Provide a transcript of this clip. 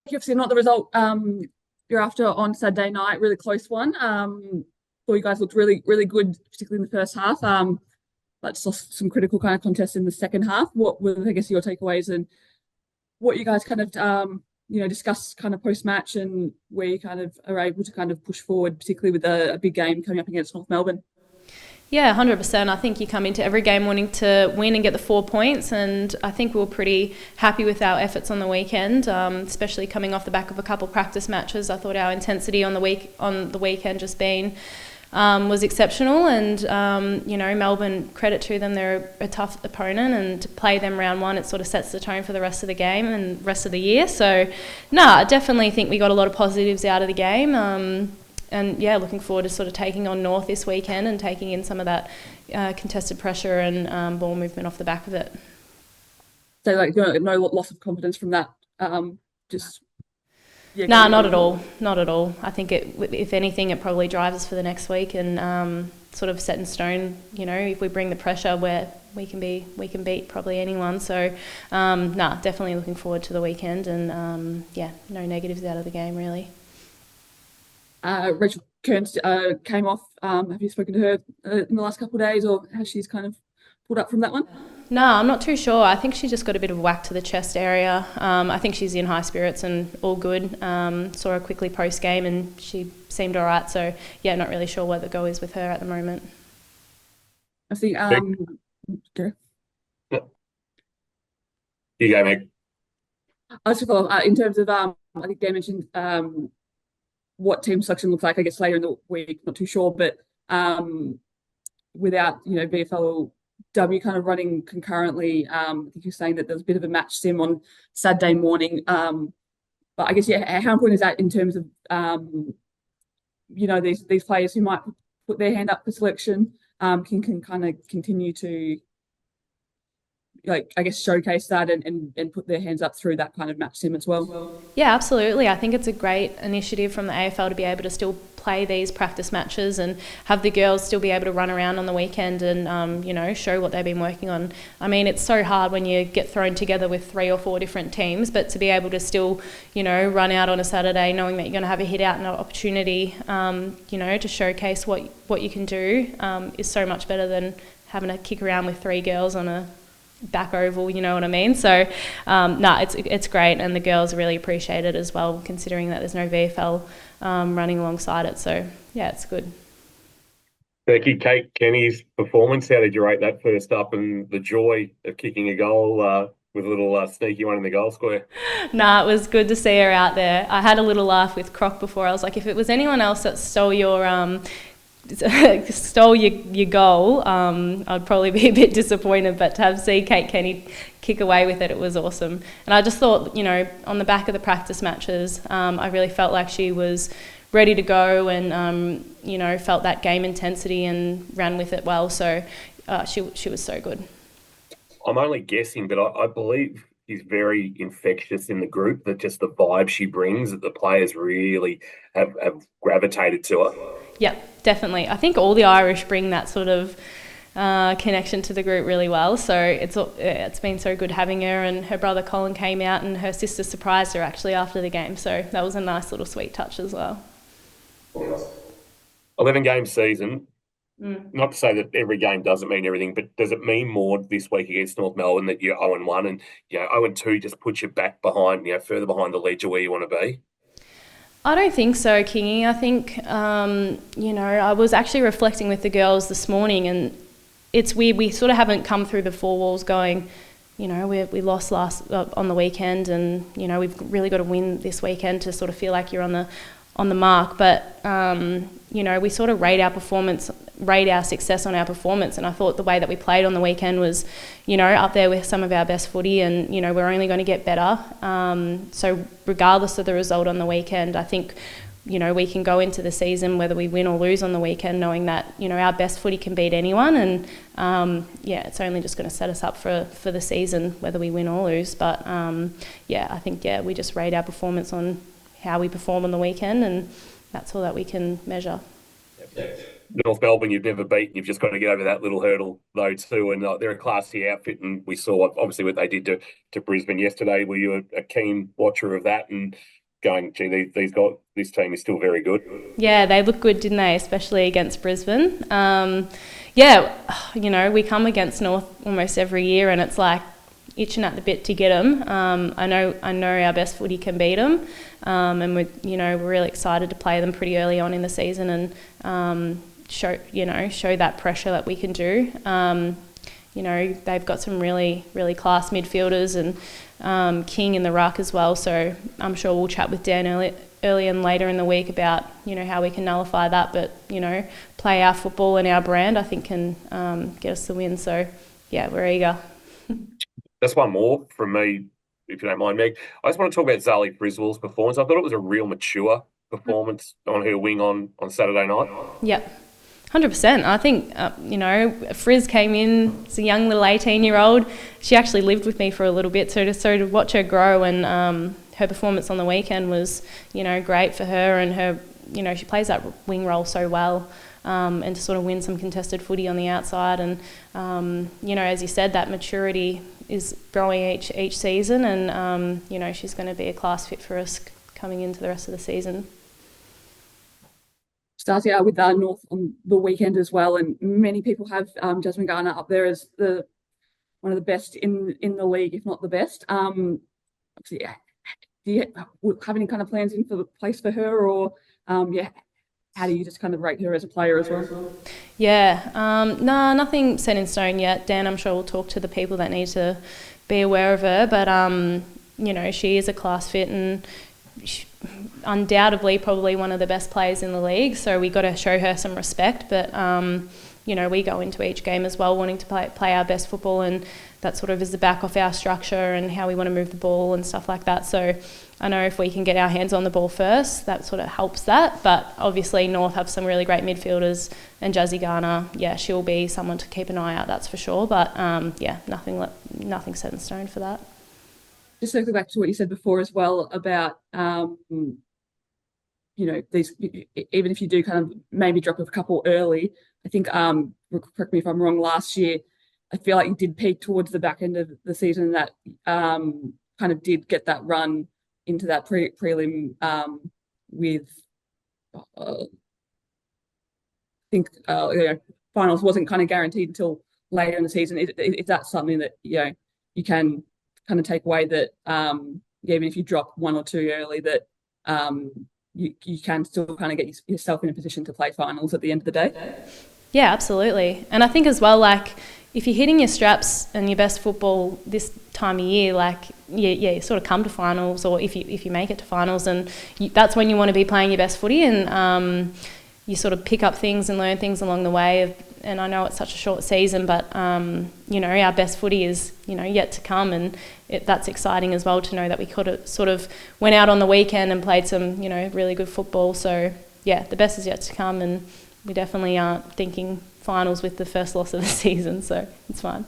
obviously not the result you're after on Saturday night, really close one. Thought you guys looked really, really good, particularly in the first half. But just lost some critical kind of contests in the second half. What were, I guess, your takeaways and what you guys kind of, discussed kind of post match and where you kind of are able to kind of push forward, particularly with a big game coming up against North Melbourne? Yeah, 100%. I think you come into every game wanting to win and get the 4 points, and I think we were pretty happy with our efforts on the weekend, especially coming off the back of a couple practice matches. I thought our intensity on the weekend just been was exceptional, and Melbourne, credit to them, they're a tough opponent, and to play them round one, it sort of sets the tone for the rest of the game and rest of the year. So, I definitely think we got a lot of positives out of the game. And yeah, looking forward to sort of taking on North this weekend and taking in some of that contested pressure and ball movement off the back of it. So, like, no loss of confidence from that. Just yeah. Nah, not at all. Not at all. I think if anything, it probably drives us for the next week and sort of set in stone. If we bring the pressure, where we can beat probably anyone. So, definitely looking forward to the weekend and no negatives out of the game really. Rachel Kearns came off. Have you spoken to her in the last couple of days, or has she's kind of pulled up from that one? No, I'm not too sure. I think she just got a bit of a whack to the chest area. I think she's in high spirits and all good. Saw her quickly post game and she seemed all right. So, not really sure what the go is with her at the moment. I think. Okay. You go, Meg. I was in terms of I think they mentioned what team selection looks like, I guess, later in the week. Not too sure, but without VFLW kind of running concurrently, I think you're saying that there's a bit of a match sim on Saturday morning. But I guess, how important is that in terms of these players who might put their hand up for selection can kind of continue to, like, I guess, showcase that and put their hands up through that kind of match sim as well? Yeah, absolutely. I think it's a great initiative from the AFL to be able to still play these practice matches and have the girls still be able to run around on the weekend and, show what they've been working on. I mean, it's so hard when you get thrown together with 3 or 4 different teams, but to be able to still, run out on a Saturday knowing that you're going to have a hit out and an opportunity, to showcase what you can do is so much better than having to kick around with 3 girls on a back oval, you know what I mean? So, it's great, and the girls really appreciate it as well, considering that there's no VFL running alongside it. So, it's good. Becky, Kate Kenny's performance, how did you rate that first up and the joy of kicking a goal with a little sneaky one in the goal square? It was good to see her out there. I had a little laugh with Croc before. I was like, if it was anyone else that stole your goal, I'd probably be a bit disappointed, but to see Kate Kenny kick away with it, it was awesome. And I just thought, on the back of the practice matches, I really felt like she was ready to go and, felt that game intensity and ran with it well. So she was so good. I'm only guessing, but I believe she's very infectious in the group, that just the vibe she brings, that the players really have gravitated to her. Yeah, definitely. I think all the Irish bring that sort of connection to the group really well. So it's been so good having her, and her brother Colin came out and her sister surprised her actually after the game. So that was a nice little sweet touch as well. 11-game season. Not to say that every game doesn't mean everything, but does it mean more this week against North Melbourne that you're 0-1 and 0-2 just puts you back behind, further behind the ledger where you want to be? I don't think so, Kingy. I think, I was actually reflecting with the girls this morning, and it's weird. We sort of haven't come through the 4 walls going, we lost last on the weekend, and we've really got to win this weekend to sort of feel like you're on the mark. But we sort of rate our success on our performance, and I thought the way that we played on the weekend was, up there with some of our best footy, and we're only going to get better. So regardless of the result on the weekend, I think we can go into the season, whether we win or lose on the weekend, knowing that our best footy can beat anyone, and it's only just going to set us up for the season, whether we win or lose. But I think we just rate our performance on how we perform on the weekend, and that's all that we can measure. Yep. North Melbourne you've never beaten. You've just got to get over that little hurdle though too. And they're a classy outfit, and we saw obviously what they did to Brisbane yesterday. Were you a keen watcher of that and going, gee, these guys, this team is still very good? Yeah, they look good, didn't they? Especially against Brisbane. Yeah, you know, we come against North almost every year, and it's like itching at the bit to get them. I know our best footy can beat them, and we're really excited to play them pretty early on in the season and show that pressure that we can do. You know, they've got some really, really class midfielders and King in the ruck as well. So I'm sure we'll chat with Dan early and later in the week about, you know, how we can nullify that. But, you know, play our football and our brand, I think can get us the win. So, yeah, we're eager. Just one more from me, if you don't mind, Meg. I just want to talk about Zali Friswell's performance. I thought it was a real mature performance on her wing on Saturday night. Yep. 100%. I think, you know, Friz came in as a young little 18-year-old. She actually lived with me for a little bit, so to watch her grow and her performance on the weekend was, you know, great for her, and her, you know, she plays that wing role so well, and to sort of win some contested footy on the outside, and you know, as you said, that maturity is growing each season, and you know, she's going to be a class fit for us coming into the rest of the season. Starting out with North on the weekend as well, and many people have Jasmine Garner up there as one of the best in the league, if not the best. Obviously, yeah. Do you have any kind of plans in for the place for her, or yeah, how do you just kind of rate her as a player as well? Yeah, no, nothing set in stone yet. Dan, I'm sure will talk to the people that need to be aware of her, but you know, she is a class fit and undoubtedly probably one of the best players in the league, so we got to show her some respect. But you know, we go into each game as well wanting to play our best football, and that sort of is the back off our structure and how we want to move the ball and stuff like that. So I know if we can get our hands on the ball first, that sort of helps that. But obviously North have some really great midfielders, and Jazzy Garner, yeah, she'll be someone to keep an eye out, that's for sure. But yeah, nothing set in stone for that. Just circle back to what you said before as well about you know, these, even if you do kind of maybe drop a couple early, I think correct me if I'm wrong, last year I feel like you did peak towards the back end of the season, that kind of did get that run into that prelim with I think you know, finals wasn't kind of guaranteed until later in the season. Is that something that, you know, you can kind of take away, that yeah, even if you drop one or two early, that you can still kind of get yourself in a position to play finals at the end of the day? Yeah, absolutely. And I think as well, like, if you're hitting your straps and your best football this time of year, like, you sort of come to finals, or if you make it to finals, and that's when you want to be playing your best footy, and you sort of pick up things and learn things along the way. And I know it's such a short season, but you know, our best footy is, you know, yet to come, and that's exciting as well to know that we could have sort of went out on the weekend and played some, you know, really good football. So yeah, the best is yet to come, and we definitely aren't thinking finals with the first loss of the season, so it's fine.